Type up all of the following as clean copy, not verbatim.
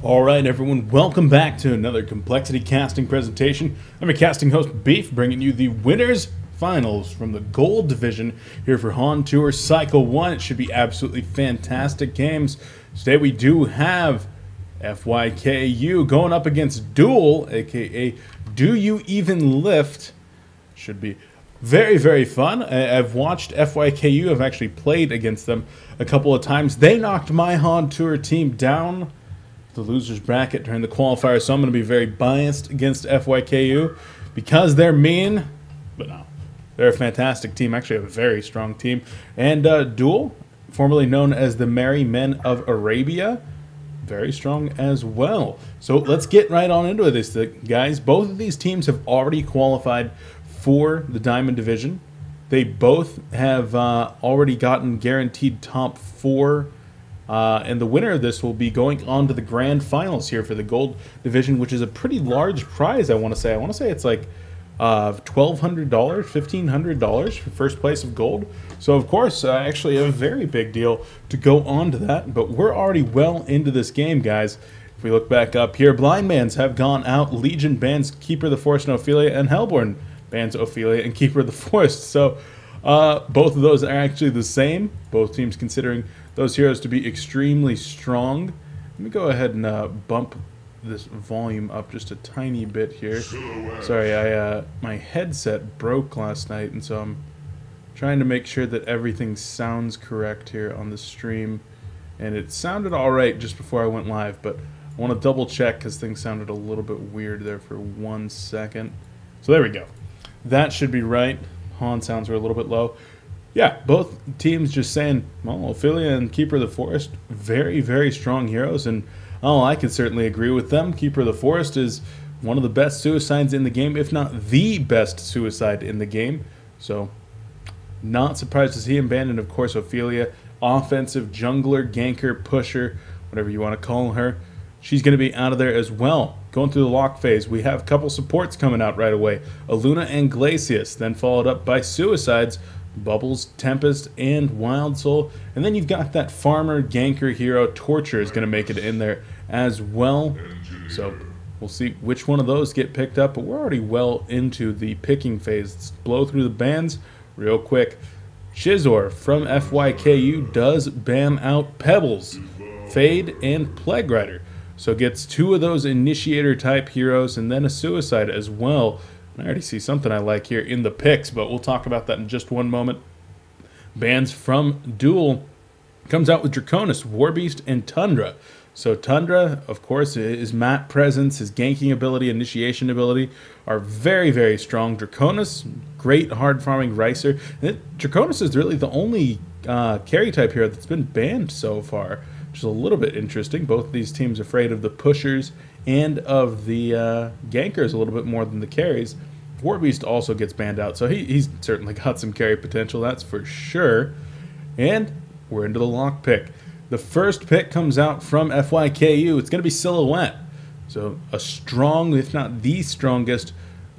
Alright everyone, welcome back to another Complexity Casting presentation. I'm your casting host Beef, bringing you the winners finals from the Gold Division here for HoN Tour Cycle 1. It should be absolutely fantastic games. Today we do have FyKu going up against Duel, aka Do You Even Lift. Should be very, very fun. I've watched FyKu, I've actually played against them a couple of times. They knocked my HoN Tour team down the losers bracket during the qualifier, so I'm going to be very biased against FyKu because they're mean, but no, they're a fantastic team, actually a very strong team. And Duel, formerly known as the Merry Men of Arabia, very strong as well. So let's get right on into this, guys. Both of these teams have already qualified for the Diamond Division. They both have already gotten guaranteed top 4. And the winner of this will be going on to the grand finals here for the Gold Division, which is a pretty large prize, I want to say. I want to say it's like $1,200, $1,500 for first place of gold. So, of course, actually a very big deal to go on to that. But we're already well into this game, guys. If we look back up here, Blind Bans have gone out. Legion bans Keeper of the Forest and Ophelia, and Hellborn bans Ophelia and Keeper of the Forest. So, both of those are actually the same. Both teams considering those heroes to be extremely strong. Let me go ahead and bump this volume up just a tiny bit here. Sorry, my headset broke last night, and so I'm trying to make sure that everything sounds correct here on the stream. And it sounded alright just before I went live, but I want to double check because things sounded a little bit weird there for 1 second. So there we go. That should be right. HoN sounds are a little bit low. Yeah, both teams just saying, well, Ophelia and Keeper of the Forest, very, very strong heroes, and I can certainly agree with them. Keeper of the Forest is one of the best suicides in the game, if not the best suicide in the game. So, not surprised to see him banned, and of course Ophelia, offensive jungler, ganker, pusher, whatever you want to call her. She's going to be out of there as well. Going through the lock phase, we have a couple supports coming out right away. Aluna and Glacius, then followed up by suicides, Bubbles, Tempest, and Wild Soul. And then you've got that farmer ganker hero, Torture, is going to make it in there as well. So we'll see which one of those get picked up, but we're already well into the picking phase. Let's blow through the bans real quick. Shizor from FyKu does ban out Pebbles, Fade, and Plague Rider. So gets 2 of those initiator type heroes and then a suicide as well. I already see something I like here in the picks, but we'll talk about that in just one moment. Bans from Duel comes out with Draconis, Warbeast, and Tundra. So Tundra, of course, his map presence, his ganking ability, initiation ability are very, very strong. Draconis, great hard farming Ricer. And Draconis is really the only carry type hero that's been banned so far, which is a little bit interesting. Both of these teams afraid of the pushers and of the gankers a little bit more than the carries. Warbeast also gets banned out, so he's certainly got some carry potential, that's for sure. And we're into the lock pick. The first pick comes out from FyKu. It's going to be Silhouette. So a strong, if not the strongest,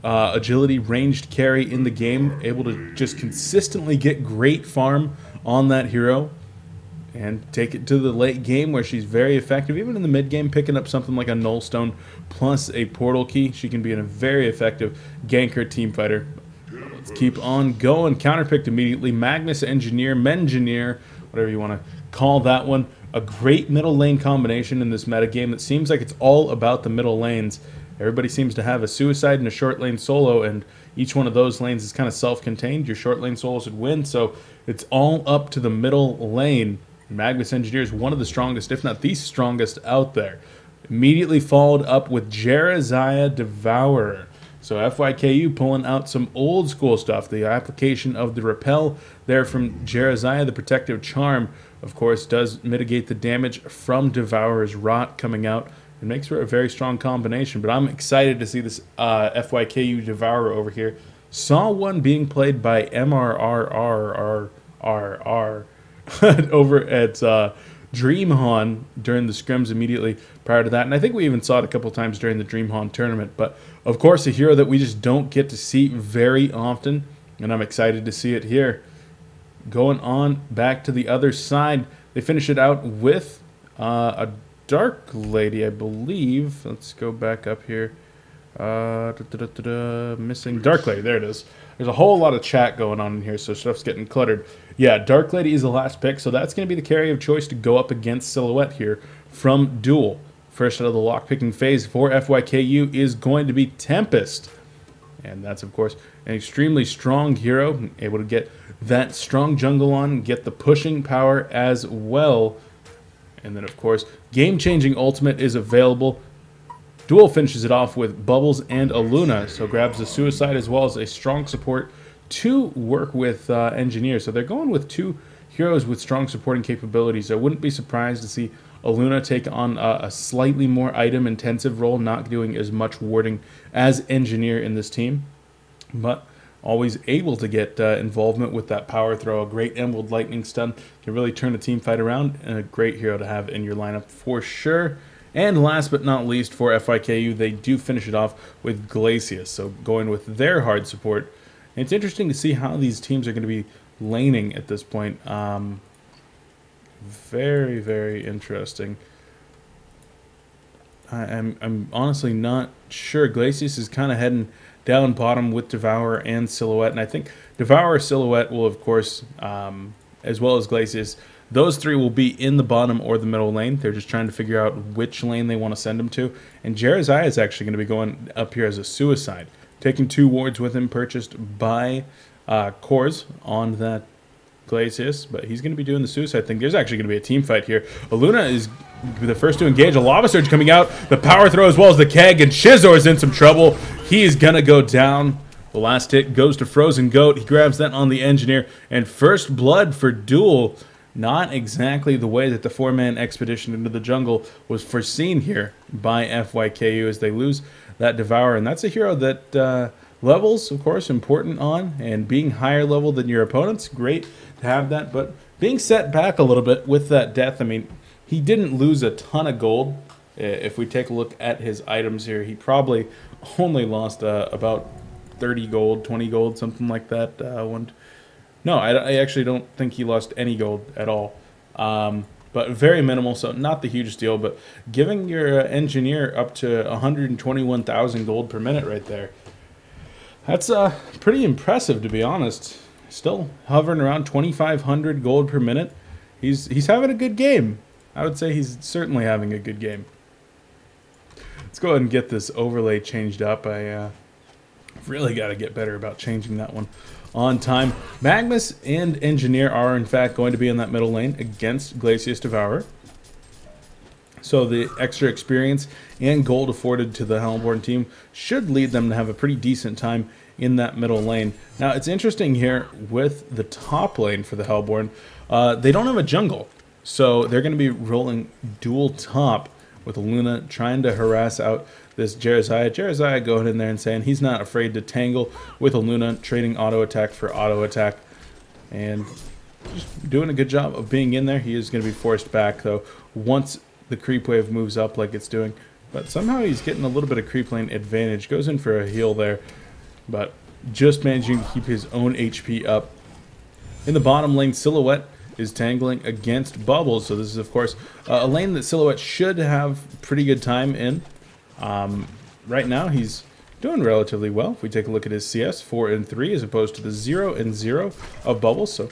agility ranged carry in the game, able to just consistently get great farm on that hero and take it to the late game where she's very effective. Even in the mid game, picking up something like a Null Stone plus a Portal Key, she can be a very effective ganker team fighter. Let's keep on going. Counterpicked immediately. Magnus Engineer, Mengineer, whatever you want to call that one. A great middle lane combination in this meta game that seems like it's all about the middle lanes. Everybody seems to have a suicide and a short lane solo, and each one of those lanes is kind of self-contained. Your short lane solo should win, so it's all up to the middle lane. Magnus Engineer is one of the strongest, if not the strongest, out there. Immediately followed up with Jeraziah Devourer. So FyKu pulling out some old school stuff. The application of the Repel there from Jeraziah, the Protective Charm, of course, does mitigate the damage from Devourer's Rot coming out. It makes for a very strong combination, but I'm excited to see this FyKu Devourer over here. Saw one being played by MRRRRRR over at Dream HoN during the scrims immediately prior to that, and I think we even saw it a couple times during the Dream HoN tournament. But of course, a hero that we just don't get to see very often, and I'm excited to see it here. Going on back to the other side, they finish it out with a Dark Lady, I believe. Let's go back up here. Missing Dark Lady. There it is. There's a whole lot of chat going on in here, so stuff's getting cluttered. Yeah, Dark Lady is the last pick, so that's going to be the carry of choice to go up against Silhouette here from Duel. First out of the lock-picking phase for FyKu is going to be Tempest. And that's, of course, an extremely strong hero, able to get that strong jungle on, get the pushing power as well. And then, of course, game-changing ultimate is available. Duel finishes it off with Bubbles and a Luna, so grabs the Suicide as well as a strong support to work with Engineer. So they're going with two heroes with strong supporting capabilities. I wouldn't be surprised to see a Luna take on a slightly more item-intensive role, not doing as much warding as Engineer in this team, but always able to get involvement with that power throw. A great Emerald Lightning Stun can really turn a team fight around, and a great hero to have in your lineup for sure. And last but not least for FyKu, they do finish it off with Glacius, so going with their hard support. And it's interesting to see how these teams are going to be laning at this point. Very, very interesting. I'm honestly not sure. Glacius is kind of heading down bottom with Devour and Silhouette, and I think Devour, Silhouette will, of course, as well as Glacius, those three will be in the bottom or the middle lane. They're just trying to figure out which lane they want to send him to. And Jeremiah is actually going to be going up here as a Suicide, taking 2 wards with him, purchased by Cores on that Glacius. But he's going to be doing the Suicide thing. There's actually going to be a team fight here. Aluna is the first to engage. A Lava Surge coming out. The power throw as well as the keg. And Shizor's in some trouble. He's going to go down. The last hit goes to Frozen Goat. He grabs that on the Engineer. And first blood for Duel. Not exactly the way that the 4-man expedition into the jungle was foreseen here by FyKu, as they lose that Devourer. And that's a hero that levels, of course, important on, and being higher level than your opponents, great to have that. But being set back a little bit with that death, I mean, he didn't lose a ton of gold. If we take a look at his items here, he probably only lost about 30 gold, 20 gold, something like that. No, I actually don't think he lost any gold at all. But very minimal, so not the hugest deal. But giving your Engineer up to 121,000 gold per minute right there, that's pretty impressive, to be honest. Still hovering around 2,500 gold per minute. He's having a good game. I would say he's certainly having a good game. Let's go ahead and get this overlay changed up. I really got to get better about changing that one on time. Magnus and Engineer are, in fact, going to be in that middle lane against Glacius Devourer. So the extra experience and gold afforded to the Hellborn team should lead them to have a pretty decent time in that middle lane. Now, it's interesting here with the top lane for the Hellborn. They don't have a jungle, so they're going to be rolling dual top with Luna trying to harass out this Jeremiah. Jeremiah going in there and saying he's not afraid to tangle with a Luna, trading auto attack for auto attack, and just doing a good job of being in there. He is going to be forced back, though, once the creep wave moves up like it's doing. But somehow he's getting a little bit of creep lane advantage. Goes in for a heal there, but just managing to keep his own HP up. In the bottom lane, Silhouette is tangling against Bubbles. So this is, of course, a lane that Silhouette should have pretty good time in. Right now, he's doing relatively well. If we take a look at his CS, 4 and 3, as opposed to the 0 and 0 of Bubbles. So,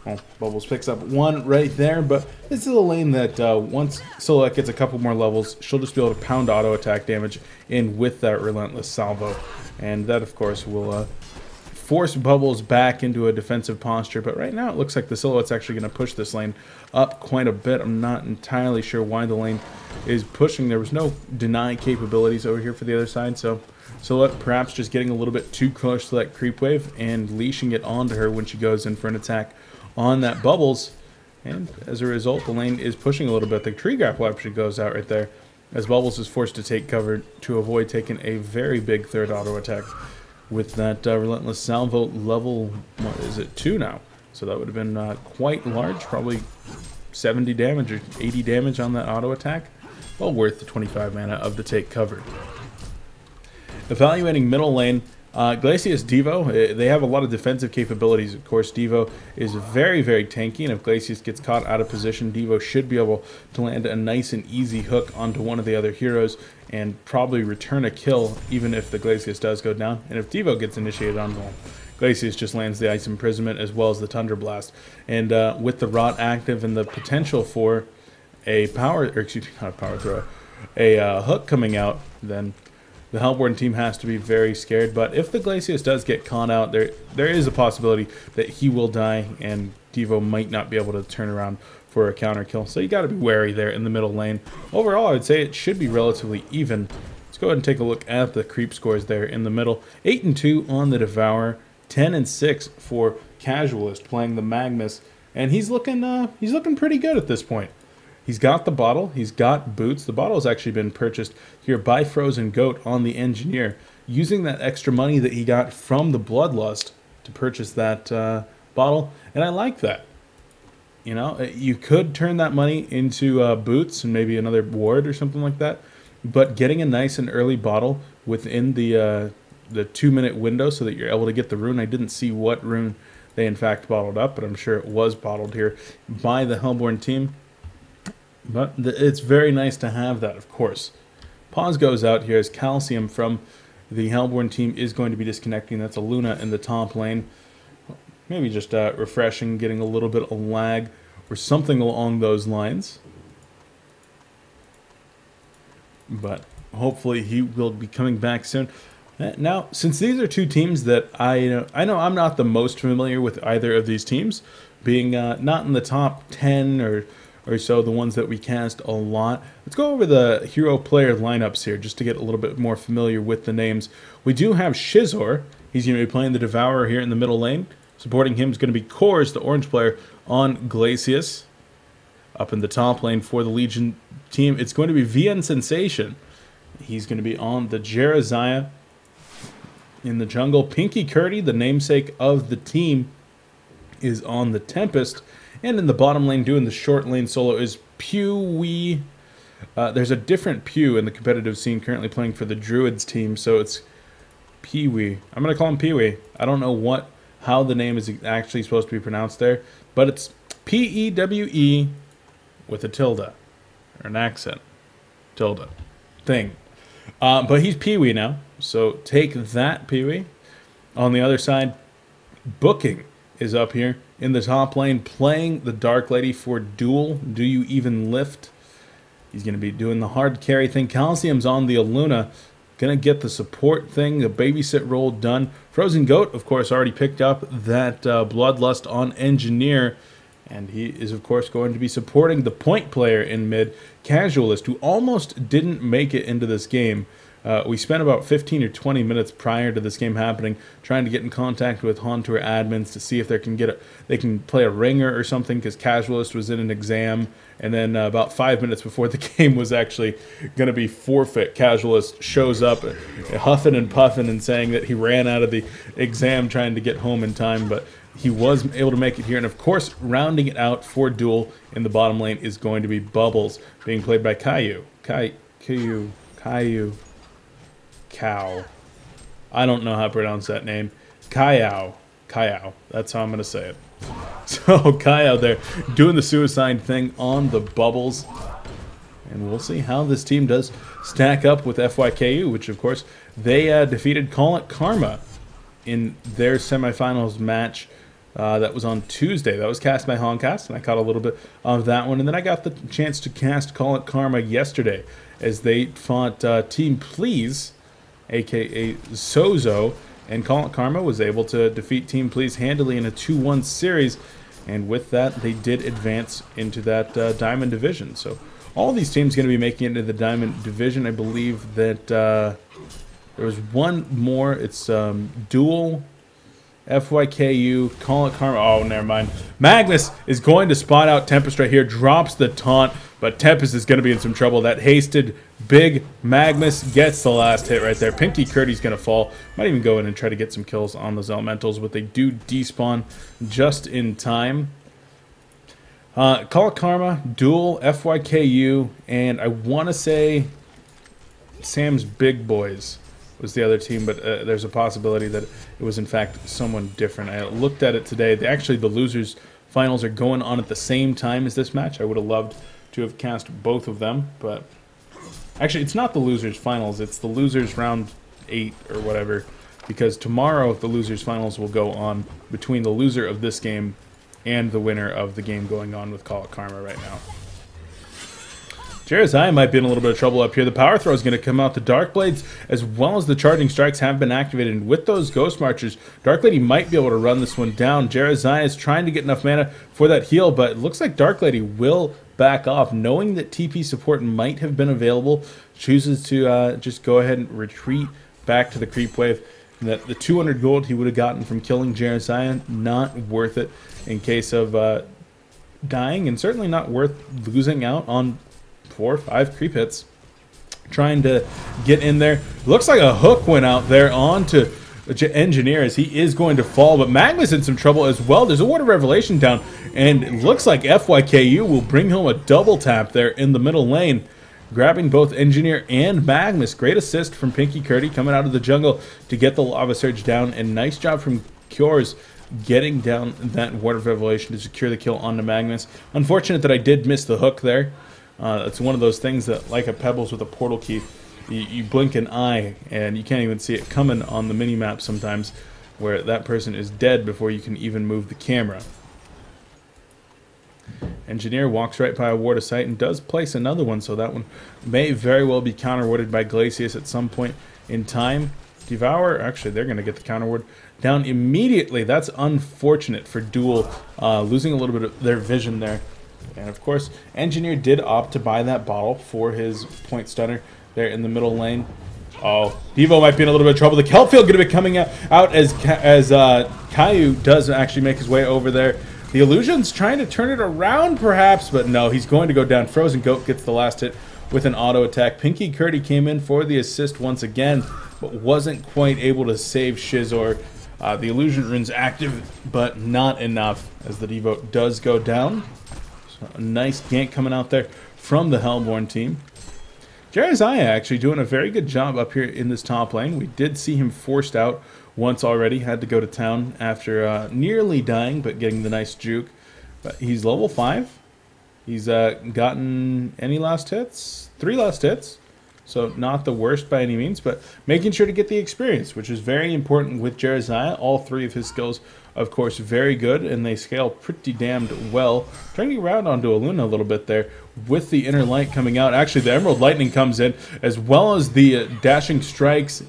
well, Bubbles picks up 1 right there. But this is a lane that once Silhouette gets a couple more levels, she'll just be able to pound auto attack damage in with that relentless salvo. And that, of course, will force Bubbles back into a defensive posture. But right now it looks like the Silhouette's actually going to push this lane up quite a bit. I'm not entirely sure why the lane is pushing. There was no deny capabilities over here for the other side, so Silhouette perhaps just getting a little bit too close to that creep wave and leashing it onto her when she goes in for an attack on that Bubbles. And as a result, the lane is pushing a little bit. The tree grapple actually goes out right there as Bubbles is forced to take cover to avoid taking a very big third auto attack with that relentless salvo level, what is it, 2 now. So that would have been quite large, probably 70 damage or 80 damage on that auto attack. Well worth the 25 mana of the take covered. Evaluating middle lane, Glacius Devo, they have a lot of defensive capabilities. Of course, Devo is very, very tanky, and if Glacius gets caught out of position, Devo should be able to land a nice and easy hook onto one of the other heroes and probably return a kill, even if the Glacius does go down. And if Devo gets initiated onto him, Glacius just lands the Ice Imprisonment as well as the Tundra Blast. And with the Rot active and the potential for a hook coming out, then the Hellborn team has to be very scared. But if the Glacius does get caught out, there is a possibility that he will die and Devo might not be able to turn around for a counter kill. So you got to be wary there in the middle lane. Overall, I would say it should be relatively even. Let's go ahead and take a look at the creep scores there in the middle. 8-2 on the Devourer, 10-6 for Casualist playing the Magnus, and he's looking pretty good at this point. He's got the bottle, he's got boots. The bottle has actually been purchased here by Frozen Goat on the Engineer, using that extra money that he got from the Bloodlust to purchase that bottle, and I like that. You know, you could turn that money into boots and maybe another ward or something like that, but getting a nice and early bottle within the 2-minute window so that you're able to get the rune. I didn't see what rune they in fact bottled up, but I'm sure it was bottled here by the Hellborn team. But it's very nice to have that, of course. Pause goes out here as Calcium from the Hellborn team is going to be disconnecting. That's a Luna in the top lane. Maybe just refreshing, getting a little bit of lag or something along those lines. But hopefully he will be coming back soon. Now, since these are two teams that I know I'm not the most familiar with either of these teams, being not in the top 10 or so, the ones that we cast a lot. Let's go over the hero player lineups here just to get a little bit more familiar with the names. We do have Shizor. He's going to be playing the Devourer here in the middle lane. Supporting him is going to be Kors, the orange player, on Glacius. Up in the top lane for the Legion team, it's going to be VN Sensation. He's going to be on the Jeraziah. In the jungle, Pinky Kurdi, the namesake of the team, is on the Tempest. And in the bottom lane, doing the short lane solo, is Pewee. There's a different Pew in the competitive scene currently playing for the Druids team, so it's Pewee. I'm going to call him Pewee. I don't know how the name is actually supposed to be pronounced there, but it's P-E-W-E with a tilde, or an accent. Tilde. Thing. But he's Pewee now, so take that, Pewee. On the other side, Booking is up here in the top lane playing the Dark Lady for Duel. Do you even lift? He's going to be doing the hard carry thing. Calcium's on the Aluna. Going to get the support thing, the babysit role done. Frozen Goat, of course, already picked up that Bloodlust on Engineer. And he is, of course, going to be supporting the point player in mid, Casualist, who almost didn't make it into this game. We spent about 15 or 20 minutes prior to this game happening trying to get in contact with HoN Tour admins to see if they can play a ringer or something, because Casualist was in an exam. And then about 5 minutes before the game was actually going to be forfeit, Casualist shows up huffing and puffing and saying that he ran out of the exam trying to get home in time, but he was able to make it here. And of course, rounding it out for Duel in the bottom lane is going to be Bubbles, being played by Caillou. Cow. I don't know how to pronounce that name. Caillou. That's how I'm going to say it. So Caillou there doing the suicide thing on the Bubbles. And we'll see how this team does stack up with FyKu, which of course they defeated Call It Karma in their semifinals match. That was on Tuesday. That was cast by Honcast, and I caught a little bit of that one. And then I got the chance to cast Call It Karma yesterday as they fought Team Please, a.k.a. Sozo, and Call It Karma was able to defeat Team Please handily in a 2-1 series, and with that, they did advance into that Diamond Division. So all these teams going to be making it into the Diamond Division. I believe that there was one more. It's Duel, FyKu, Call It Karma. Oh, never mind. Magnus is going to spot out Tempest right here, drops the taunt, but Tempest is going to be in some trouble. That hasted big Magnus gets the last hit right there. Pinky Kurdi's going to fall. Might even go in and try to get some kills on those elementals, but they do despawn just in time. Call It Karma, Duel, FyKu, and I want to say Sam's Big Boys was the other team, but there's a possibility that it was in fact someone different. I looked at it today. Actually, the losers finals are going on at the same time as this match. I would have loved to have cast both of them, but actually it's not the losers finals, it's the losers round 8 or whatever, because tomorrow the losers finals will go on between the loser of this game and the winner of the game going on with Call It Karma right now. Jeremiah might be in a little bit of trouble up here. The power throw is going to come out. The Dark Blades, as well as the charging strikes, have been activated. And with those Ghost Marchers, Dark Lady might be able to run this one down. Jeremiah is trying to get enough mana for that heal, but it looks like Dark Lady will back off, knowing that TP support might have been available. Chooses to just go ahead and retreat back to the creep wave. And that the 200 gold he would have gotten from killing Jeremiah, not worth it in case of dying, and certainly not worth losing out on 4 or 5 creep hits. Trying to get in there. Looks like a hook went out there onto Engineer as he is going to fall, but Magma's in some trouble as well. There's a Word of Revelation down, and it looks like FyKu will bring home a double tap there in the middle lane, grabbing both Engineer and Magnus. Great assist from Pinky Kurdi coming out of the jungle to get the Lava Surge down, and nice job from Cures getting down that Word of Revelation to secure the kill onto Magnus. Unfortunate that I did miss the hook there. It's one of those things that, like a Pebbles with a portal key, you blink an eye and you can't even see it coming on the mini-map sometimes, where that person is dead before you can even move the camera. Engineer walks right by a Ward of Sight and does place another one, so that one may very well be counter-warded by Glacius at some point in time. Devour, actually they're going to get the counter-ward down immediately. That's unfortunate for Duel, losing a little bit of their vision there. And of course, Engineer did opt to buy that bottle for his point stunner there in the middle lane. Oh, Devo might be in a little bit of trouble. The Kelpfield going to be coming out as Caillou does actually make his way over there. The Illusion's trying to turn it around perhaps, but no, he's going to go down. Frozen Goat gets the last hit with an auto attack. Pinky Kurdi came in for the assist once again, but wasn't quite able to save Shizor. The Illusion rune's active, but not enough as the Devo does go down. So a nice gank coming out there from the Hellborn team. Jeremiah actually doing a very good job up here in this top lane. We did see him forced out once already. Had to go to town after nearly dying, but getting the nice juke. But he's level 5. He's gotten any last hits? 3 last hits. So not the worst by any means, but making sure to get the experience, which is very important with Jeremiah. All 3 of his skills, of course, very good, and they scale pretty damned well. Turning around onto Aluna a little bit there with the Inner Light coming out. Actually, the Emerald Lightning comes in, as well as the Dashing Strikes.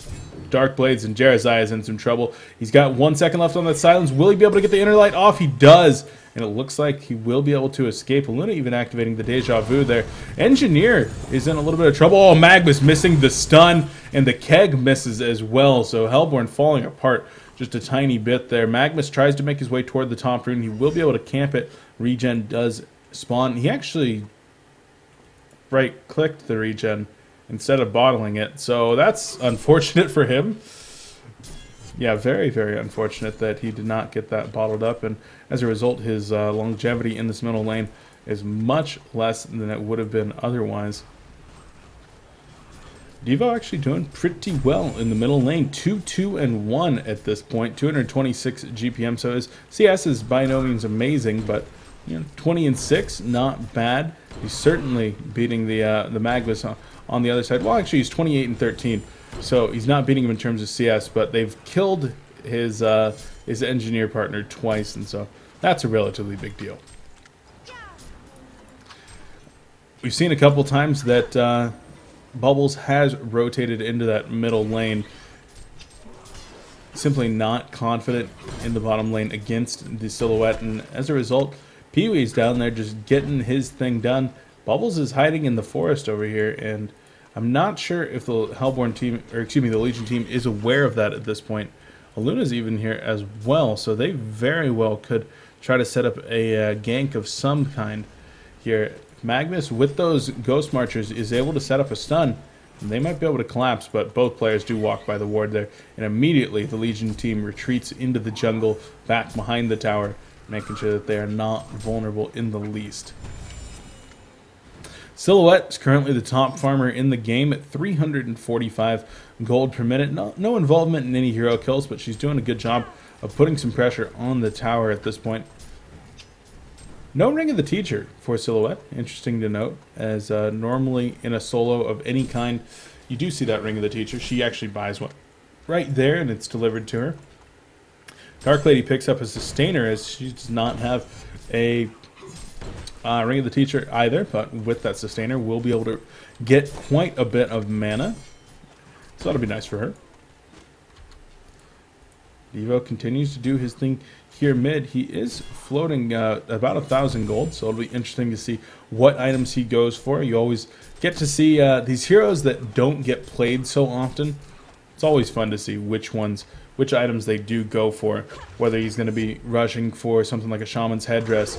Dark Blades, and Jeremiah is in some trouble. He's got 1 second left on that silence. Will he be able to get the Inner Light off? He does. And it looks like he will be able to escape. Aluna even activating the Deja Vu there. Engineer is in a little bit of trouble. Oh, Magnus missing the stun, and the keg misses as well. So Hellborn falling apart just a tiny bit there. Magnus tries to make his way toward the top rune. He will be able to camp it. Regen does spawn. He actually right-clicked the regen instead of bottling it. So that's unfortunate for him. Yeah, very, very unfortunate that he did not get that bottled up, and as a result, his longevity in this middle lane is much less than it would have been otherwise. Devo actually doing pretty well in the middle lane, 2-2-1 at this point, 226 GPM. So his CS is by no means amazing, but 20-6, not bad. He's certainly beating the Magnus on the other side. Well, actually, he's 28-13. So he's not beating him in terms of CS, but they've killed his engineer partner twice, and so that's a relatively big deal. We've seen a couple times that Bubbles has rotated into that middle lane, simply not confident in the bottom lane against the Silhouette, and as a result, Pee-wee's down there just getting his thing done. Bubbles is hiding in the forest over here, and I'm not sure if the Hellborn team, or excuse me, the Legion team is aware of that at this point. Aluna's even here as well, so they very well could try to set up a gank of some kind here. Magnus, with those Ghost Marchers, is able to set up a stun, and they might be able to collapse, but both players do walk by the ward there, and immediately the Legion team retreats into the jungle, back behind the tower, making sure that they are not vulnerable in the least. Silhouette is currently the top farmer in the game at 345 gold per minute. No involvement in any hero kills, but she's doing a good job of putting some pressure on the tower at this point. No Ring of the Teacher for Silhouette. Interesting to note, as normally in a solo of any kind, you do see that Ring of the Teacher. She actually buys one right there, and it's delivered to her. Dark Lady picks up a Sustainer, as she does not have a Ring of the Teacher either, but with that Sustainer, we'll be able to get quite a bit of mana. So that'll be nice for her. Devo continues to do his thing here mid. He is floating about 1,000 gold, so it'll be interesting to see what items he goes for. You always get to see these heroes that don't get played so often. It's always fun to see which items they do go for, whether he's going to be rushing for something like a Shaman's Headdress.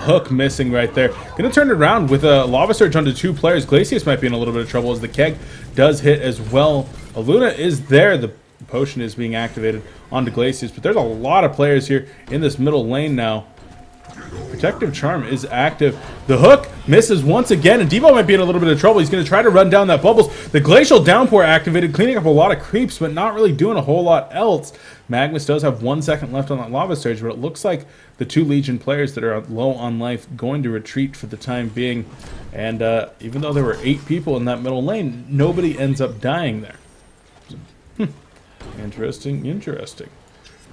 Hook missing right there. Going to turn it around with a Lava Surge onto 2 players. Glacius might be in a little bit of trouble as the keg does hit as well. Aluna is there. The potion is being activated onto Glacius, but there's a lot of players here in this middle lane now. Protective Charm is active. The hook misses once again, and Devo might be in a little bit of trouble. He's going to try to run down that Bubbles. The Glacial Downpour activated, cleaning up a lot of creeps, but not really doing a whole lot else. Magnus does have 1 second left on that Lava Surge, but it looks like the 2 Legion players that are low on life going to retreat for the time being. And even though there were 8 people in that middle lane, nobody ends up dying there. Interesting, interesting.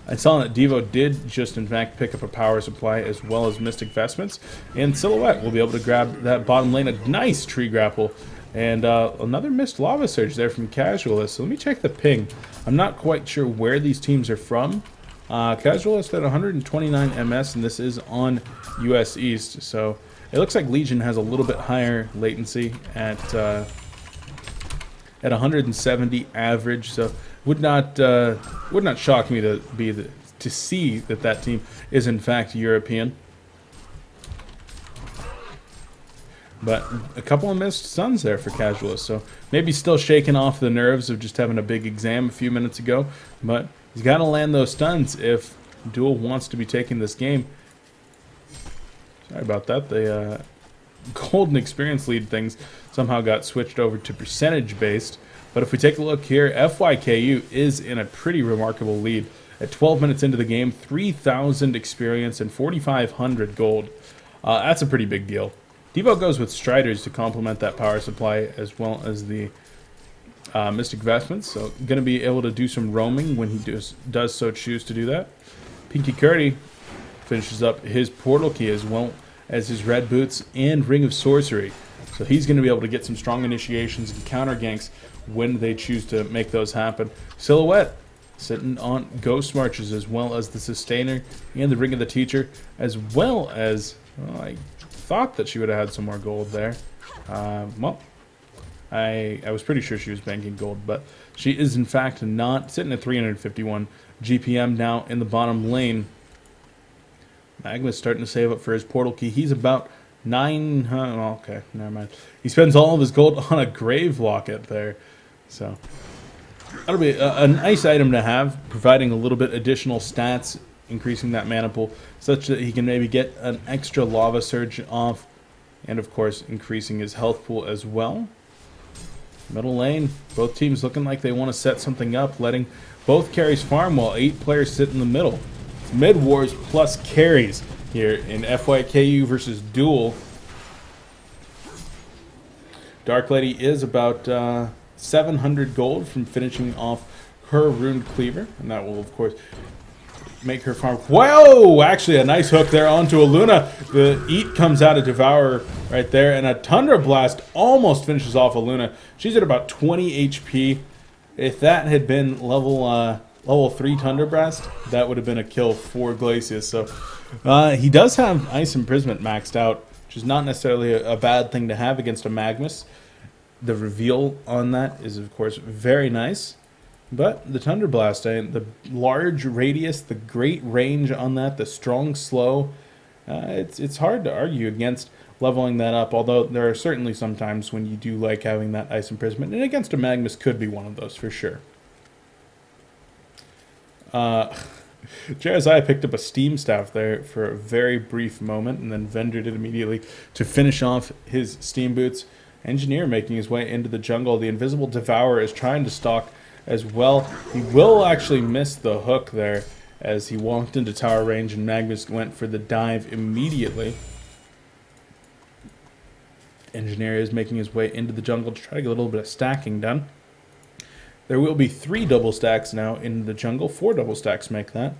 I saw that Devo did just, in fact, pick up a power supply as well as Mystic Vestments. And Silhouette will be able to grab that bottom lane. A nice tree grapple. And another missed Lava Surge there from Casualist. So let me check the ping. I'm not quite sure where these teams are from. Casualist at 129 MS, and this is on US East. So it looks like Legion has a little bit higher latency at 170 average. So would not shock me to see that team is in fact European. But a couple of missed stuns there for Casualist, so maybe still shaking off the nerves of just having a big exam a few minutes ago. But he's got to land those stuns if Duel wants to be taking this game. Sorry about that. The golden experience lead things somehow got switched over to percentage based. But if we take a look here, FyKu is in a pretty remarkable lead. At 12 minutes into the game, 3,000 experience and 4,500 gold. That's a pretty big deal. Devo goes with Striders to complement that power supply as well as the Mystic Vestments. So going to be able to do some roaming when he does so choose to do that. Pinky Kurdi finishes up his Portal Key as well as his Red Boots and Ring of Sorcery. So he's going to be able to get some strong initiations and counter ganks when they choose to make those happen. Silhouette sitting on Ghost Marches as well as the Sustainer and the Ring of the Teacher, as well as, well, I thought that she would have had some more gold there. Well, I was pretty sure she was banking gold, but she is in fact not, sitting at 351 GPM now in the bottom lane. Magnus starting to save up for his Portal Key. He's about 900. Okay, never mind. He spends all of his gold on a Grave Locket there. So that'll be a nice item to have, providing a little bit additional stats, increasing that mana pool, such that he can maybe get an extra Lava Surge off, and of course increasing his health pool as well. Middle lane, both teams looking like they want to set something up, letting both carries farm while 8 players sit in the middle. It's mid wars plus carries here in FyKu versus Duel. Dark Lady is about 700 gold from finishing off her Runed Cleaver, and that will of course make her farm. Whoa! Actually a nice hook there onto Aluna. The Eat comes out of Devourer right there, and a Tundra Blast almost finishes off Aluna. She's at about 20 HP. If that had been level 3 Tundra Blast, that would have been a kill for Glacius. So he does have Ice Imprisonment maxed out, which is not necessarily a bad thing to have against a Magnus. The reveal on that is, of course, very nice. But the Tundra Blast, the large radius, the great range on that, the strong slow, it's hard to argue against leveling that up, although there are certainly some times when you do like having that Ice Imprisonment, and against a Magnus could be one of those for sure. Jeremiah picked up a steam staff there for a very brief moment and then vendored it immediately to finish off his steam boots. Engineer making his way into the jungle. The invisible Devourer is trying to stalk as well. He will actually miss the hook there as he walked into tower range, and Magnus went for the dive immediately. Engineer is making his way into the jungle to try to get a little bit of stacking done. There will be 3 double stacks now in the jungle. 4 double stacks make that.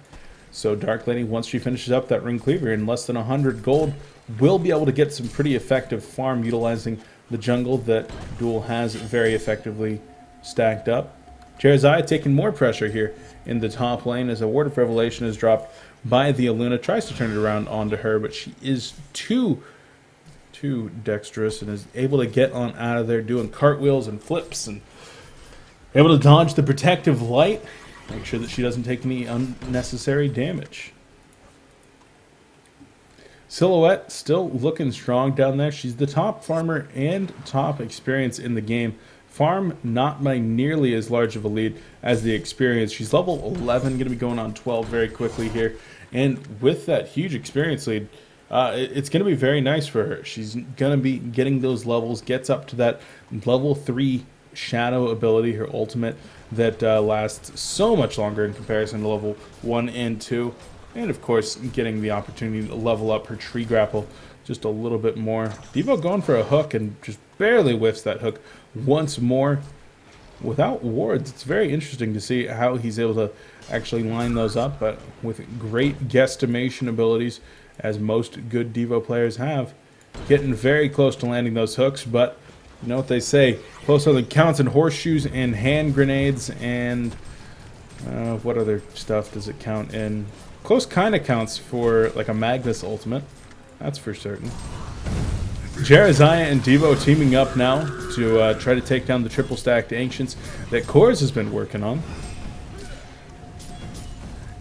So Dark Lady, once she finishes up that Rune Cleaver in less than 100 gold, will be able to get some pretty effective farm utilizing the jungle that Duel has very effectively stacked up. Jeremiah taking more pressure here in the top lane as a Word of Revelation is dropped by the Aluna. Tries to turn it around onto her, but she is too dexterous and is able to get on out of there doing cartwheels and flips and able to dodge the protective light. Make sure that she doesn't take any unnecessary damage. Silhouette still looking strong down there. She's the top farmer and top experience in the game. Farm not by nearly as large of a lead as the experience. She's level 11, going to be going on 12 very quickly here. And with that huge experience lead, it's going to be very nice for her. She's going to be getting those levels, gets up to that level 3 shadow ability, her ultimate, that lasts so much longer in comparison to level 1 and 2. And of course, getting the opportunity to level up her tree grapple just a little bit more. Devo going for a hook and just barely whiffs that hook once more without wards. It's very interesting to see how he's able to actually line those up, but with great guesstimation abilities, as most good Devo players have. Getting very close to landing those hooks, but you know what they say, closer than counts in horseshoes and hand grenades and what other stuff does it count in? Close kind of counts for like a Magnus ultimate, that's for certain. Jeremiah and Devo teaming up now to try to take down the triple stacked Ancients that Kors has been working on.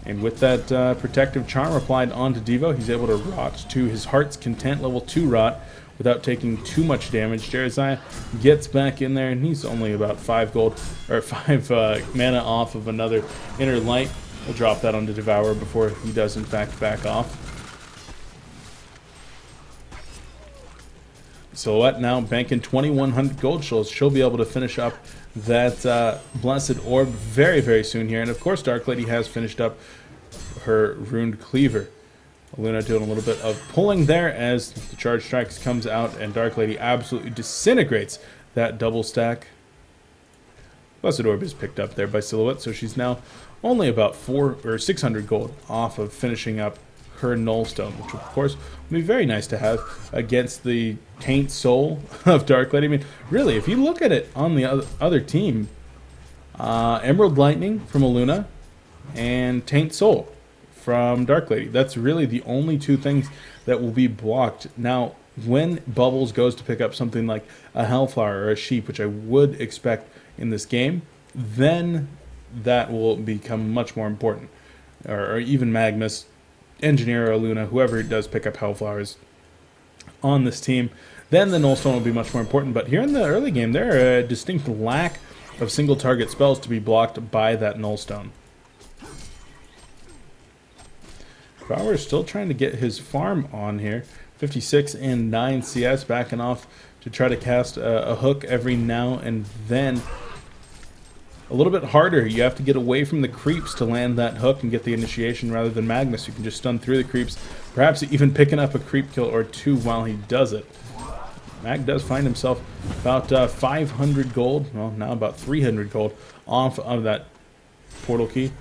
And with that protective charm applied onto Devo, he's able to rot to his heart's content, level 2 rot, without taking too much damage. Jeremiah gets back in there, and he's only about 5 gold, or 5 mana off of another inner light. We'll drop that onto Devourer before he does in fact back off. Silhouette now banking 2,100 gold shells. She'll be able to finish up that Blessed Orb very, very soon here. And of course, Dark Lady has finished up her Runed Cleaver. Luna doing a little bit of pulling there as the Charge Strikes comes out, and Dark Lady absolutely disintegrates that double stack. Blessed Orb is picked up there by Silhouette, so she's now only about 400 or 600 gold off of finishing up her Nullstone, which of course would be very nice to have against the Taint Soul of Dark Lady. I mean, really, if you look at it on the other team, Emerald Lightning from Aluna and Taint Soul from Dark Lady. That's really the only 2 things that will be blocked. Now, when Bubbles goes to pick up something like a Hellflower or a Sheep, which I would expect in this game, then that will become much more important. Or even Magnus, Engineer or Luna, whoever does pick up Hellflowers on this team, then the Nullstone will be much more important. But here in the early game, there are a distinct lack of single target spells to be blocked by that Nullstone. Bauer is still trying to get his farm on here. 56 and 9 CS, backing off to try to cast a hook every now and then. A little bit harder. You have to get away from the creeps to land that hook and get the initiation, rather than Magnus. You can just stun through the creeps, perhaps even picking up a creep kill or 2 while he does it. Mag does find himself about 500 gold, well, now about 300 gold off of that portal key.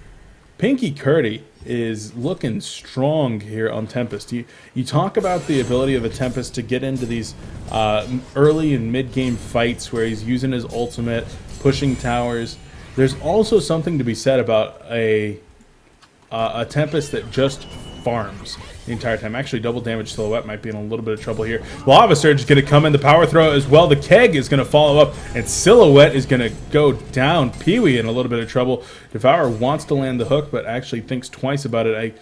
Pinky Kurdi is looking strong here on Tempest. You talk about the ability of a Tempest to get into these early and mid-game fights where he's using his ultimate, pushing towers. There's also something to be said about a Tempest that just farms the entire time. Actually, double damage Silhouette might be in a little bit of trouble here. Lava Surge is going to come in, the power throw as well. The Keg is going to follow up, and Silhouette is going to go down. Pee-wee in a little bit of trouble. Devourer wants to land the hook, but actually thinks twice about it.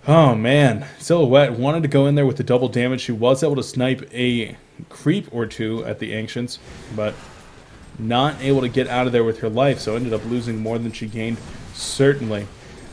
Oh, man. Silhouette wanted to go in there with the double damage. She was able to snipe a creep or 2 at the Ancients, but not able to get out of there with her life, so ended up losing more than she gained, certainly.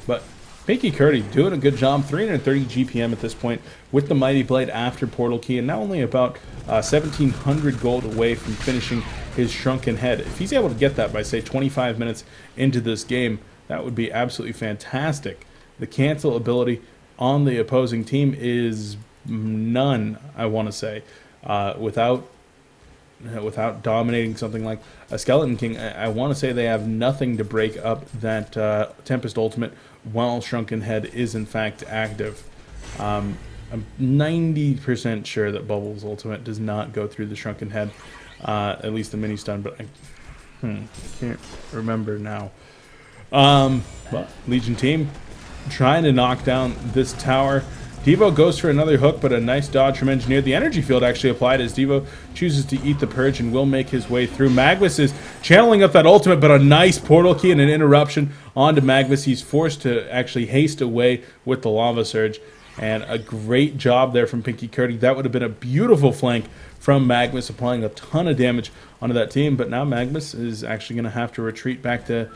But Pinky Kurdi doing a good job, 330 GPM at this point with the Mighty Blade after Portal Key, and now only about 1,700 gold away from finishing his Shrunken Head. If he's able to get that by, say, 25 minutes into this game, that would be absolutely fantastic. The cancel ability on the opposing team is none, I want to say, without dominating something like a Skeleton King. I want to say they have nothing to break up that Tempest Ultimate while Shrunken Head is in fact active. I'm 90% sure that Bubble's Ultimate does not go through the Shrunken Head, at least the mini stun, but I can't remember now. Well, Legion team trying to knock down this tower. Devo goes for another hook, but a nice dodge from Engineer. The energy field actually applied as Devo chooses to eat the Purge and will make his way through. Magnus is channeling up that ultimate, but a nice portal key and an interruption onto Magnus. He's forced to actually haste away with the Lava Surge, and a great job there from Pinky Kurdi. That would have been a beautiful flank from Magnus, applying a ton of damage onto that team, but now Magnus is actually going to have to retreat back to,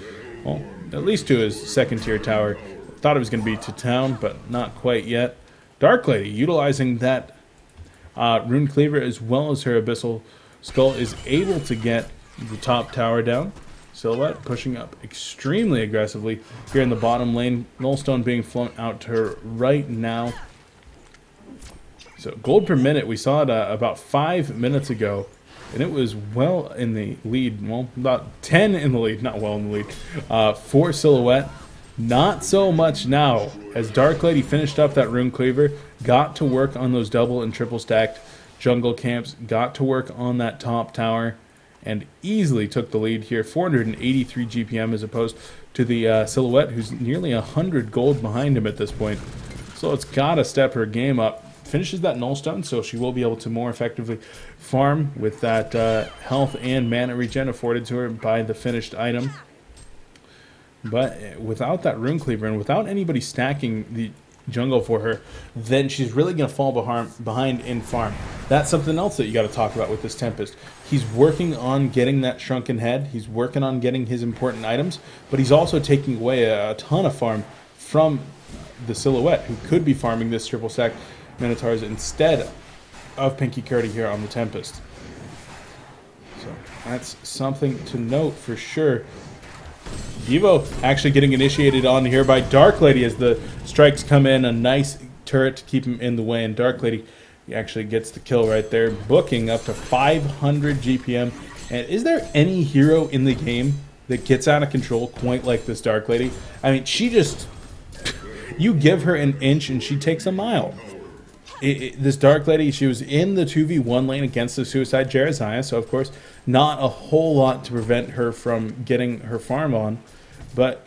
well, at least to his second tier tower. Thought it was going to be to town, but not quite yet. Dark Lady, utilizing that Rune Cleaver as well as her Abyssal Skull, is able to get the top tower down. Silhouette pushing up extremely aggressively here in the bottom lane. Nullstone being flown out to her right now. So gold per minute, we saw it about 5 minutes ago, and it was well in the lead. Well, about 10 in the lead, not well in the lead, for Silhouette. Not so much now, as Dark Lady finished up that Rune Cleaver, got to work on those double and triple stacked jungle camps, got to work on that top tower, and easily took the lead here. 483 GPM as opposed to the Silhouette, who's nearly 100 gold behind him at this point. So it's got to step her game up. Finishes that Nullstone, so she will be able to more effectively farm with that health and mana regen afforded to her by the finished item. But without that Rune Cleaver and without anybody stacking the jungle for her, then she's really going to fall behind in farm. That's something else that you got to talk about with this Tempest. He's working on getting that Shrunken Head. He's working on getting his important items, but he's also taking away a ton of farm from the Silhouette, who could be farming this triple stack Minotaurs instead of Pinky Kurdi here on the Tempest. So that's something to note for sure. Devo actually getting initiated on here by Dark Lady as the strikes come in. A nice turret to keep him in the way, and Dark Lady actually gets the kill right there, booking up to 500 GPM. And is there any hero in the game that gets out of control quite like this Dark Lady? I mean, she just... you give her an inch and she takes a mile. This Dark Lady, she was in the 2v1 lane against the Suicide Jeremiah, so of course not a whole lot to prevent her from getting her farm on. But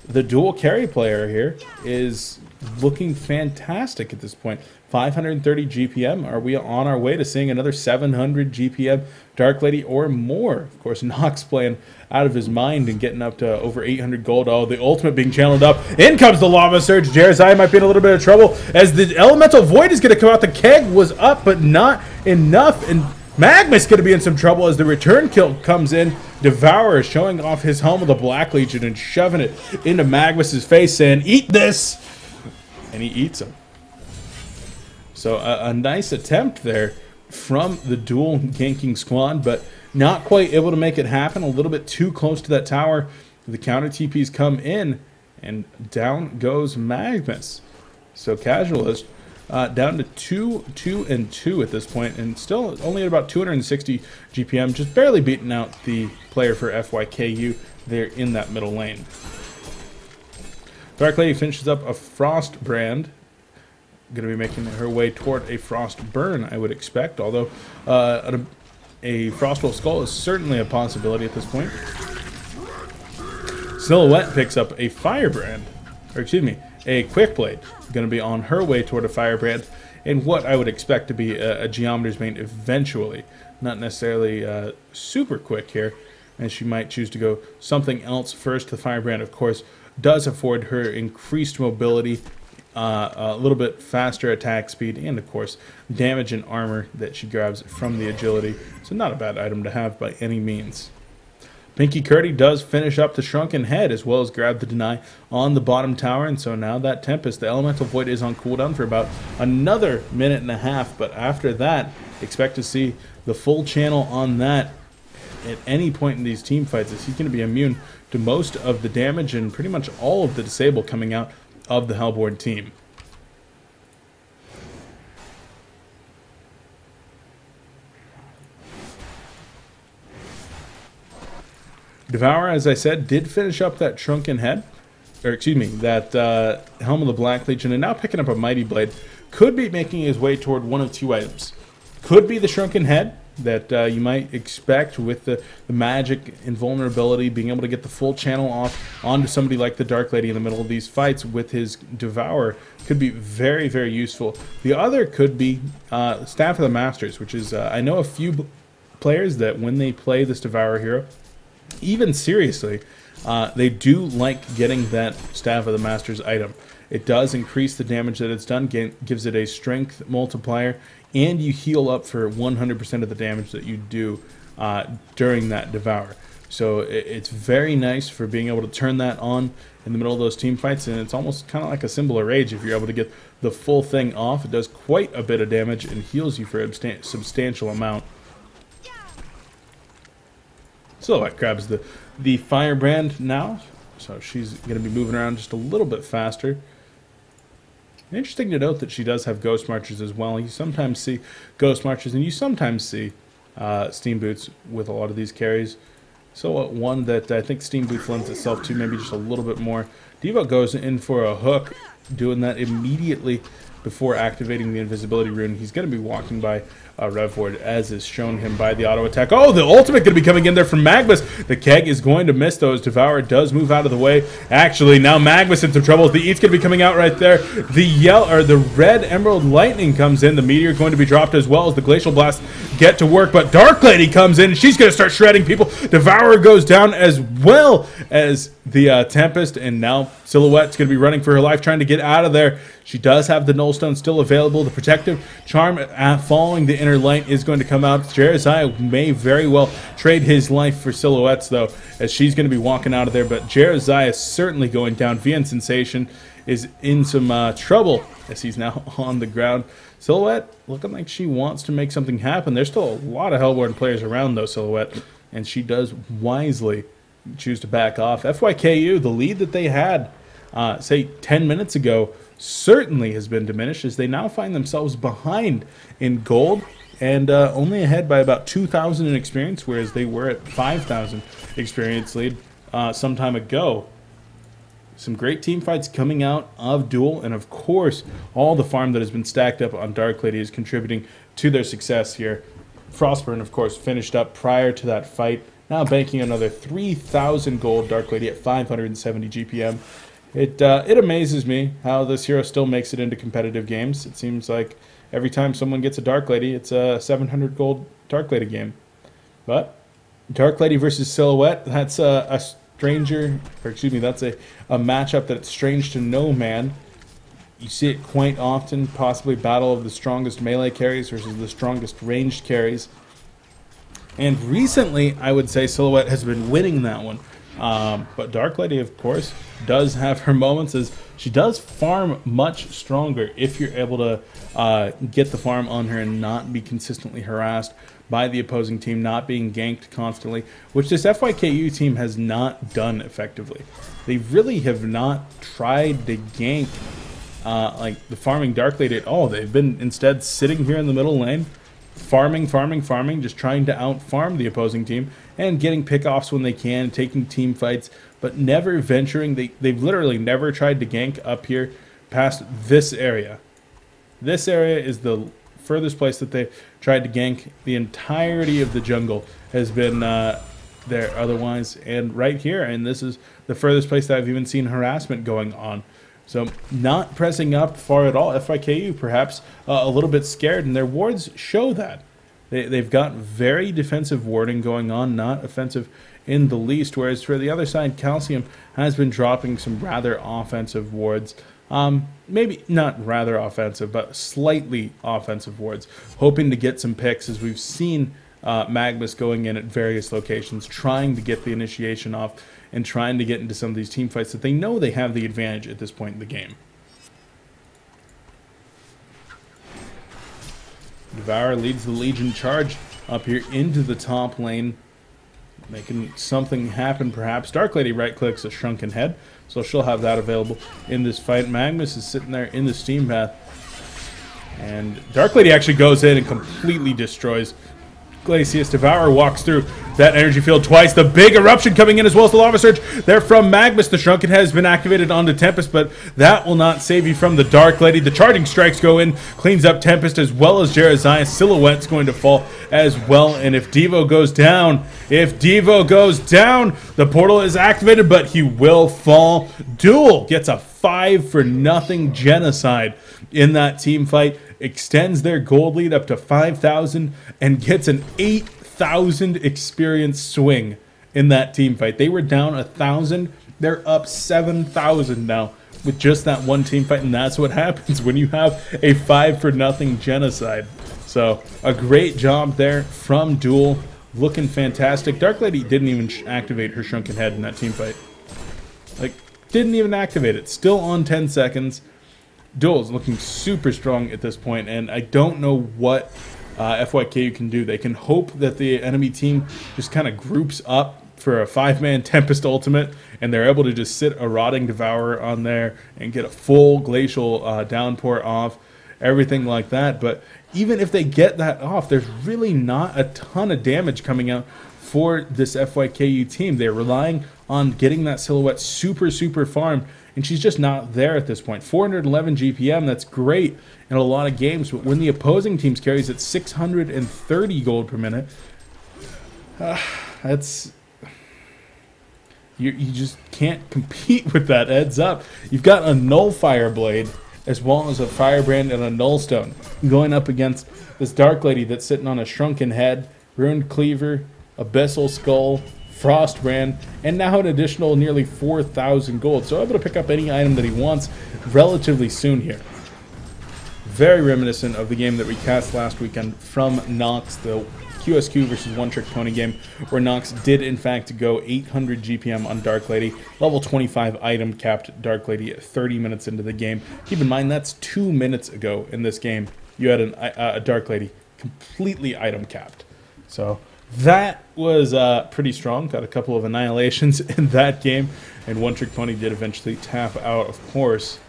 the dual carry player here is looking fantastic at this point. 530 GPM. Are we on our way to seeing another 700 GPM Dark Lady or more? Of course, Nox playing out of his mind and getting up to over 800 gold. Oh, the ultimate being channeled up. In comes the Lava Surge. Jeremiah might be in a little bit of trouble as the Elemental Void is going to come out. The keg was up, but not enough. And Magnus going to be in some trouble as the return kill comes in. Devourer showing off his helm of the Black Legion and shoving it into Magnus's face, saying, "Eat this!" And he eats him. So a nice attempt there from the dual ganking squad, but not quite able to make it happen. A little bit too close to that tower. The counter TPs come in, and down goes Magnus. So Casualist down to 2-2 at this point, and still only at about 260 GPM, just barely beating out the player for FyKu there in that middle lane. Dark Lady finishes up a Frost brand. Going to be making her way toward a Frost burn, I would expect, although a Frostwolf Skull is certainly a possibility at this point. Silhouette picks up a Firebrand, or excuse me, a Quickblade. Going to be on her way toward a Firebrand, and what I would expect to be a Geometer's Bane eventually. Not necessarily super quick here, and she might choose to go something else first. The Firebrand, of course, does afford her increased mobility, a little bit faster attack speed, and of course damage and armor that she grabs from the agility. So not a bad item to have by any means. Pinky Kurdi does finish up the Shrunken Head as well as grab the deny on the bottom tower, and so now that Tempest, the Elemental Void, is on cooldown for about another minute and a half, but after that, expect to see the full channel on that at any point in these team fights, as he's going to be immune to most of the damage and pretty much all of the disable coming out of the Hellborn team. Devour, as I said, did finish up that Shrunken Head, or excuse me, that Helm of the Black Legion, and now picking up a Mighty Blade. Could be making his way toward one of two items. Could be the Shrunken Head that you might expect with the magic invulnerability, being able to get the full channel off onto somebody like the Dark Lady in the middle of these fights with his Devour. Could be very, very useful. The other could be Staff of the Masters, which is, I know a few players that when they play this Devour hero, even seriously, they do like getting that Staff of the Masters item. It does increase the damage that it's done, gives it a strength multiplier, and you heal up for 100% of the damage that you do during that Devour. So it's very nice for being able to turn that on in the middle of those team fights, and it's almost kind of like a symbol of rage if you're able to get the full thing off. It does quite a bit of damage and heals you for a substantial amount. Silhouette grabs the Firebrand now, so she's going to be moving around just a little bit faster. Interesting to note that she does have Ghost Marchers as well. You sometimes see Ghost Marchers, and you sometimes see Steam Boots with a lot of these carries. So one that I think Steam Boots lends itself to maybe just a little bit more. Devo goes in for a hook, doing that immediately before activating the invisibility rune. He's going to be walking by Revward, as is shown him by the auto attack. Oh, the ultimate going to be coming in there from Magnus. The Keg is going to miss those. Devour does move out of the way. Actually, now Magnus into trouble. The Eat's going to be coming out right there. The red Emerald Lightning comes in. The Meteor going to be dropped as well as the Glacial Blast get to work. But Dark Lady comes in. She's going to start shredding people. Devour goes down as well as the Tempest. And now Silhouette's going to be running for her life, trying to get out of there. She does have the Nullstone still available. The Protective Charm following the Inner Light is going to come out. Jeremiah may very well trade his life for Silhouette's, though, as she's going to be walking out of there. But Jeremiah is certainly going down. VN Sensation is in some trouble as he's now on the ground. Silhouette looking like she wants to make something happen. There's still a lot of Hellborn players around, though, Silhouette, and she does wisely choose to back off. FyKu, the lead that they had, say, 10 minutes ago, certainly has been diminished as they now find themselves behind in gold and only ahead by about 2,000 in experience, whereas they were at 5,000 experience lead some time ago. Some great team fights coming out of Duel, and of course all the farm that has been stacked up on Dark Lady is contributing to their success here. Frostburn, of course, finished up prior to that fight, now banking another 3,000 gold. Dark Lady at 570 GPM. It amazes me how this hero still makes it into competitive games. It seems like every time someone gets a Dark Lady, it's a 700 gold Dark Lady game. But Dark Lady versus Silhouette, that's a stranger, or excuse me, that's a matchup that's strange to no man. You see it quite often, possibly battle of the strongest melee carries versus the strongest ranged carries. And recently, I would say Silhouette has been winning that one. But Dark Lady, of course, does have her moments, as she does farm much stronger if you're able to get the farm on her and not be consistently harassed by the opposing team, not being ganked constantly, which this FyKu team has not done effectively. They really have not tried to gank like the farming Dark Lady at all. They've been instead sitting here in the middle lane, farming, just trying to out-farm the opposing team and getting pickoffs when they can, taking team fights, but never venturing. They've literally never tried to gank up here past this area. This area is the furthest place that they tried to gank. The entirety of the jungle has been there otherwise, and right here, and this is the furthest place that I've even seen harassment going on. So not pressing up far at all. FyKu perhaps a little bit scared, and their wards show that. They've got very defensive warding going on, not offensive in the least, whereas for the other side, Calcium has been dropping some rather offensive wards. Maybe not rather offensive, but slightly offensive wards, hoping to get some picks, as we've seen Magnus going in at various locations, trying to get the initiation off and trying to get into some of these team fights that they know they have the advantage at this point in the game. Devour leads the Legion charge up here into the top lane, making something happen perhaps. Dark Lady right-clicks a Shrunken Head, so she'll have that available in this fight. Magnus is sitting there in the steam bath, and Dark Lady actually goes in and completely destroys Glacius. Devour walks through that energy field twice. The big eruption coming in as well as the lava surge there from Magnus. The Shrunken Head has been activated onto Tempest, but that will not save you from the Dark Lady. The charging strikes go in, cleans up Tempest as well as Jeraziah. Silhouette's going to fall as well, and if Devo goes down, the portal is activated, but he will fall. Duel gets a 5-0 genocide in that team fight, extends their gold lead up to 5,000 and gets an 8,000 experience swing in that team fight. They were down 1,000. They're up 7,000 now with just that one team fight, and that's what happens when you have a 5-0 genocide. So a great job there from Duel, looking fantastic. Dark Lady didn't even activate her Shrunken Head in that team fight. Like, didn't even activate it. Still on 10 seconds. Duel's looking super strong at this point, and I don't know what FyKu can do. They can hope that the enemy team just kind of groups up for a 5-man Tempest ultimate, and they're able to just sit a Rotting Devourer on there and get a full Glacial downpour off, everything like that. But even if they get that off, there's really not a ton of damage coming out for this FyKu team. They're relying on getting that Silhouette super farmed, and she's just not there at this point. 411 GPM, that's great in a lot of games, but when the opposing team's carries at 630 gold per minute, that's... You just can't compete with that. Heads up. You've got a Nullfire Blade as well as a Firebrand and a Nullstone going up against this Dark Lady that's sitting on a Shrunken Head, Ruined Cleaver, Abyssal Skull, Frostbrand, and now an additional nearly 4,000 gold. So able to pick up any item that he wants relatively soon here. Very reminiscent of the game that we cast last weekend from Nox, the QSQ versus One Trick Pony game, where Nox did in fact go 800 GPM on Dark Lady, level 25 item capped Dark Lady at 30 minutes into the game. Keep in mind that's 2 minutes ago in this game. You had a Dark Lady completely item capped. So that was pretty strong. Got a couple of annihilations in that game, and One Trick Pony did eventually tap out, of course.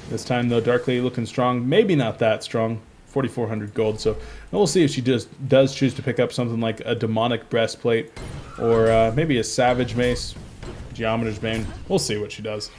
This time though, Dark Lady looking strong, maybe not that strong. 4,400 gold, so we'll see if she does choose to pick up something like a Demonic Breastplate or maybe a Savage Mace, Geometer's Bane. We'll see what she does.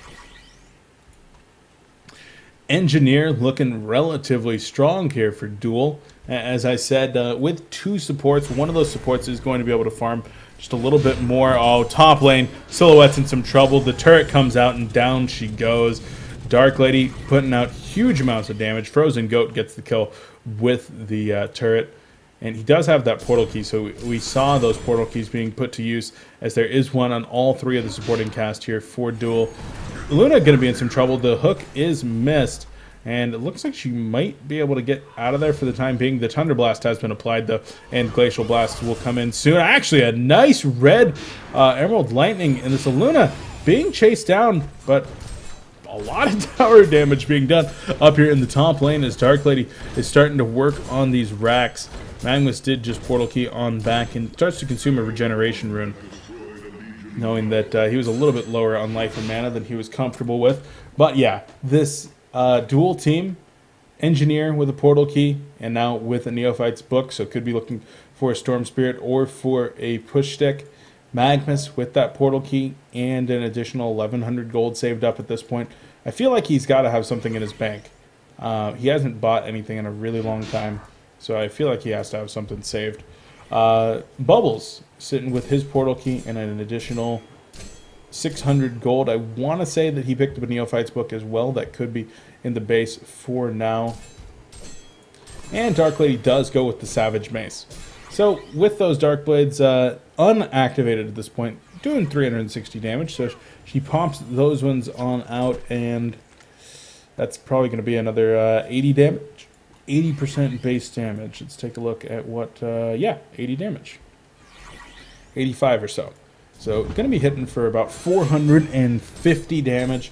Engineer looking relatively strong here for Duel. As I said, with 2 supports, one of those supports is going to be able to farm just a little bit more. Oh, top lane, Silhouette's in some trouble. The turret comes out and down she goes. Dark Lady putting out huge amounts of damage. Frozen Goat gets the kill with the turret. And he does have that portal key, so we saw those portal keys being put to use, as there is one on all 3 of the supporting cast here for Duel. Luna going to be in some trouble. The hook is missed, and it looks like she might be able to get out of there for the time being. The Thunder Blast has been applied, though, and Glacial Blast will come in soon. Actually, a nice red Emerald Lightning, and this Luna being chased down, but a lot of tower damage being done up here in the top lane as Dark Lady is starting to work on these racks. Magnus did just portal key on back and starts to consume a regeneration rune, knowing that he was a little bit lower on life and mana than he was comfortable with. But yeah, this Duel team, Engineer with a portal key and now with a Neophyte's Book, so could be looking for a Storm Spirit or for a push stick. Magnus with that portal key and an additional 1,100 gold saved up at this point. I feel like he's got to have something in his bank. He hasn't bought anything in a really long time, so I feel like he has to have something saved. Bubbles sitting with his portal key and an additional 600 gold. I want to say that he picked up a Neophyte's Book as well. That could be in the base for now. And Dark Lady does go with the Savage Mace. So with those Dark Blades unactivated at this point, doing 360 damage. So she pops those ones on out, and that's probably going to be another 80 damage. 80% base damage. Let's take a look at what, yeah, 80 damage. 85 or so. So going to be hitting for about 450 damage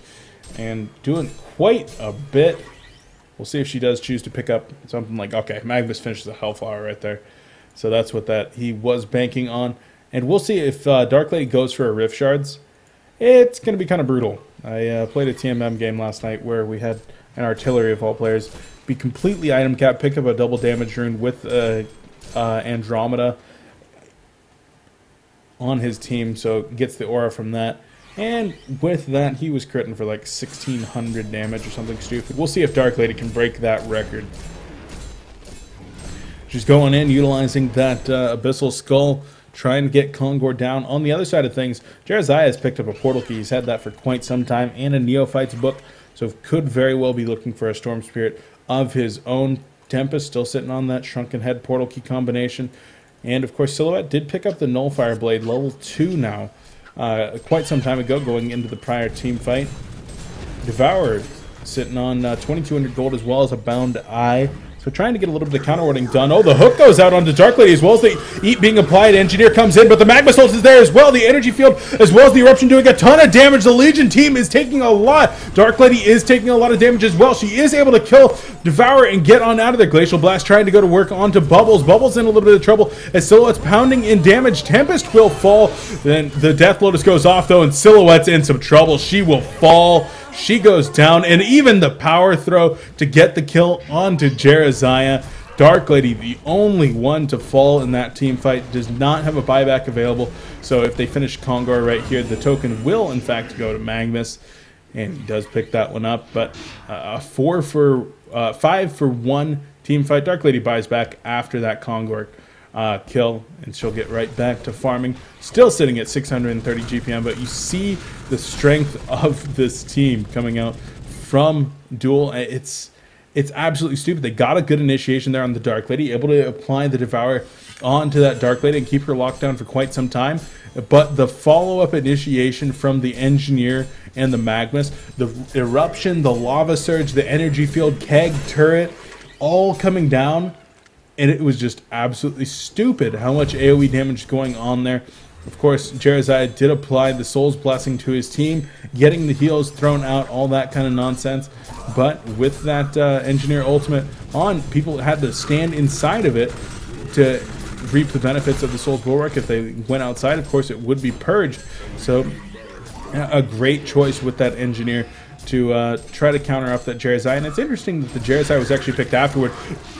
and doing quite a bit. We'll see if she does choose to pick up something like, okay, Magnus finishes a Hellflower right there. So that's what he was banking on. And we'll see if Dark Lady goes for a Rift Shards. It's going to be kind of brutal. I played a TMM game last night where we had an artillery of all players be completely item capped, pick up a double damage rune with Andromeda on his team, so gets the aura from that. And with that, he was critting for like 1,600 damage or something stupid. We'll see if Dark Lady can break that record. She's going in, utilizing that Abyssal Skull, trying to get Kongor down. On the other side of things, Jeremiah has picked up a Portal Key. He's had that for quite some time, and a Neophyte's Book, so could very well be looking for a Storm Spirit of his own. Tempest still sitting on that Shrunken Head Portal Key combination. And, of course, Silhouette did pick up the Nullfire Blade, level 2 now, quite some time ago, going into the prior team fight. Devourer sitting on 2,200 gold as well as a Bound Eye. So trying to get a little bit of counterwarding done. Oh, the hook goes out onto Dark Lady as well as the Eat being applied. Engineer comes in, but the Magma Source is there as well. The Energy Field as well as the Eruption doing a ton of damage. The Legion team is taking a lot. Dark Lady is taking a lot of damage as well. She is able to kill Devourer and get on out of there. Glacial Blast trying to go to work onto Bubbles. Bubbles in a little bit of trouble as Silhouette's pounding in damage. Tempest will fall. Then the Death Lotus goes off though, and Silhouette's in some trouble. She will fall. She goes down, and even the power throw to get the kill onto Jeremiah. Dark Lady, the only one to fall in that team fight, does not have a buyback available. So if they finish Kongor right here, the token will in fact go to Magnus, and he does pick that one up. But a 5 for 1 team fight. Dark Lady buys back after that Kongor kill, and she'll get right back to farming. Still sitting at 630 GPM, but you see the strength of this team coming out from Duel. It's absolutely stupid. They got a good initiation there on the Dark Lady, able to apply the Devourer onto that Dark Lady and keep her locked down for quite some time. But the follow-up initiation from the Engineer and the Magnus, the Eruption, the Lava Surge, the Energy Field, Keg, Turret, all coming down. And it was just absolutely stupid how much AoE damage going on there. Of course, Jeremiah did apply the Soul's Blessing to his team, getting the heals thrown out, all that kind of nonsense. But with that Engineer Ultimate on, people had to stand inside of it to reap the benefits of the Soul's Bulwark. If they went outside, of course, it would be purged. So a great choice with that Engineer to try to counter up that Jeremiah. And it's interesting that the Jeremiah was actually picked afterward.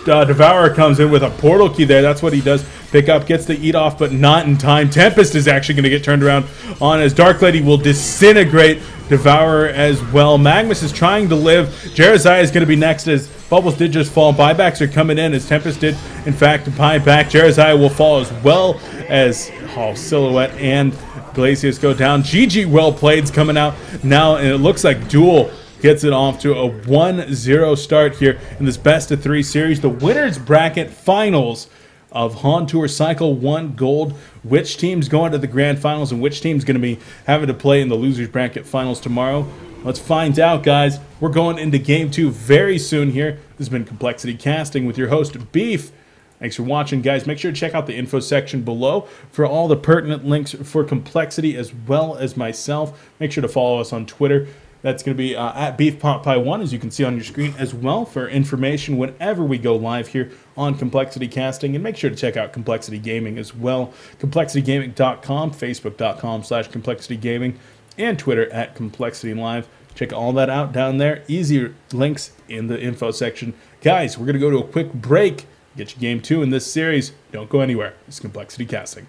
Devourer comes in with a Portal Key there. That's what he does. Pick up, gets the Eat Off, but not in time. Tempest is actually going to get turned around on as Dark Lady will disintegrate Devourer as well. Magnus is trying to live. Jeremiah is going to be next as Bubbles did just fall. Buybacks are coming in as Tempest did, in fact, buy back. Jeremiah will fall as well as Silhouette and Glacius go down. GG well played's coming out now, and it looks like Duel gets it off to a 1-0 start here in this best of 3 series. The winners bracket finals of HoN Tour Cycle 1 Gold. Which team's going to the grand finals and which team's going to be having to play in the losers bracket finals tomorrow? Let's find out, guys. We're going into game 2 very soon here. This has been Complexity Casting with your host, Beef. Thanks for watching, guys. Make sure to check out the info section below for all the pertinent links for Complexity as well as myself. Make sure to follow us on Twitter. That's going to be at BeefPotPie1, as you can see on your screen, as well for information whenever we go live here on Complexity Casting. And make sure to check out Complexity Gaming as well. ComplexityGaming.com, Facebook.com/ComplexityGaming, and Twitter at ComplexityLive. Check all that out down there. Easy links in the info section. Guys, we're going to go to a quick break. Get you game 2 in this series. Don't go anywhere. It's Complexity Casting.